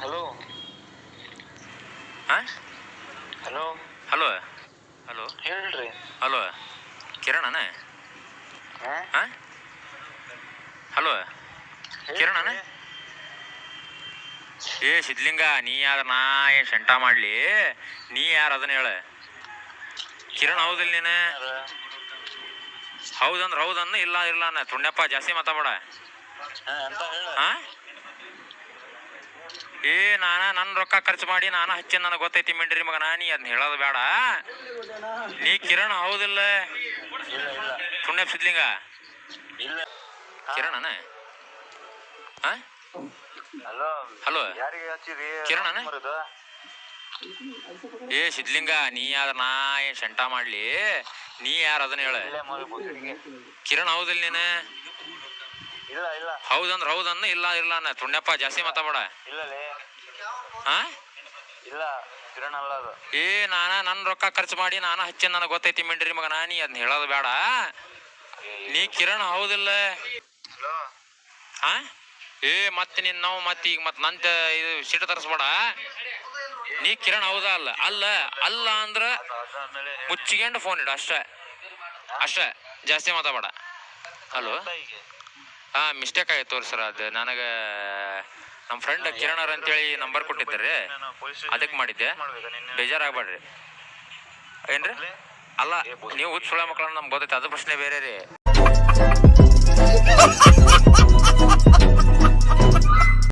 Hello ಹಾಂ hello hello hello ಹೇಳ್ರಿ. Hello ಕಿರಣಣ್ಣ? ಹಾಂ ಹಾಂ ಹಲೋ ಕಿರಣಣ್ಣ? ಏ ಸಿದ್ಲಿಂಗ, ನೀ ಯಾರ? ನಾ ಏನು ಶಂಟ ಮಾಡಲಿ? ನೀ ಯಾರು ಅದನ್ನ ಹೇಳ. ಕಿರಣ್ ಹೌದಿಲ್ಲ ನೀನು? ಹೌದಂದ್ರೆ ಹೌದನ್ನ, ಇಲ್ಲ ಇಲ್ಲ ಅನ್ನ ತುಣ್ಯಪ್ಪ, ಜಾಸ್ತಿ ಮಾತಾಡ. ಹಾಂ ಏ ನನ್ನ ರೊಕ್ಕ ಖರ್ಚು ಮಾಡಿ ನಾನು ಹಚ್ಚಿ ನನಗೆ ಗೊತ್ತೈತಿ ಮಿಂಡ್ರಿ ಮಗನ, ನೀ ಅದನ್ನ ಹೇಳೋದು ಬೇಡ. ನೀ ಕಿರಣ್ ಹೌದಿಲ್ಲ? ತುಣ್ಯಪ್ಪ ಸಿದ್ಲಿಂಗ ಕಿರಣಣ್ಣ? ಹಾಂ ಹಲೋ ಕಿರಣಣ್ಣ? ಏ ಸಿದ್ಲಿಂಗ, ನೀ ಯಾರ? ನಾ ಏನು ಶಂಟ ಮಾಡಲಿ? ನೀ ಯಾರು ಅದನ್ನ ಹೇಳ. ಕಿರಣ್ ಹೌದಿಲ್ಲ ನೀನು? ಹೌದಂದ್ರೆ ಹೌದನ್ನ, ಇಲ್ಲ ಇಲ್ಲ ಅನ್ನ ತುಣ್ಯಪ್ಪ, ಜಾಸ್ತಿ ಮಾತಾಡ. ಹಾಂ ಏ ನನ್ನ ರೊಕ್ಕ ಖರ್ಚು ಮಾಡಿ ನಾನು ಹಚ್ಚಿ ನನಗೆ ಗೊತ್ತೈತಿ ಮಿಂಡ್ರಿ ಮಗನ, ನೀ ಅದನ್ನ ಹೇಳೋದು ಬೇಡ. ನೀ ಕಿರಣ್ ಹೌದಿಲ್ಲ? ಹಾಂ ಏ ಮತ್ತೆ ನಿನ್ನ ನಾವು ಮತ್ತೆ ಈಗ ಮತ್ತೆ ನಂತ ಇದು ಸಿಟ್ಟು ತರಿಸ್ಬೇಡ. ನೀ ಕಿರಣ್ ಹೌದಾ? ಅಲ್ಲ ಅಲ್ಲ ಅಲ್ಲ ಅಂದ್ರೆ ಮುಚ್ಚಿಗೆಂಡು ಫೋನ್ ಇಡು, ಅಷ್ಟೇ ಅಷ್ಟೇ, ಜಾಸ್ತಿ ಮಾತಾಡ. ಹಲೋ ಹಾಂ ಮಿಸ್ಟೇಕ್ ಆಯ್ತು ತೋರಿ ಸರ್. ಅದು ನನಗೆ ನಮ್ಮ ಫ್ರೆಂಡ್ ಕಿರಣರ್ ಅಂತೇಳಿ ನಂಬರ್ ಕೊಟ್ಟಿದ್ದಾರೆ, ಅದಕ್ಕೆ ಮಾಡಿದ್ದೆ. ಬೇಜಾರಾಗಬೇಡ್ರಿ. ಏನ್ರಿ? ಅಲ್ಲ ನೀವು ಹುಚ್ಚ ಸುಳ್ಳ ಮಕ್ಕಳನ್ನ ನಮ್ಗೆ ಗೊತ್ತೈತೆ, ಅದು ಪ್ರಶ್ನೆ ಬೇರೆ ರೀ.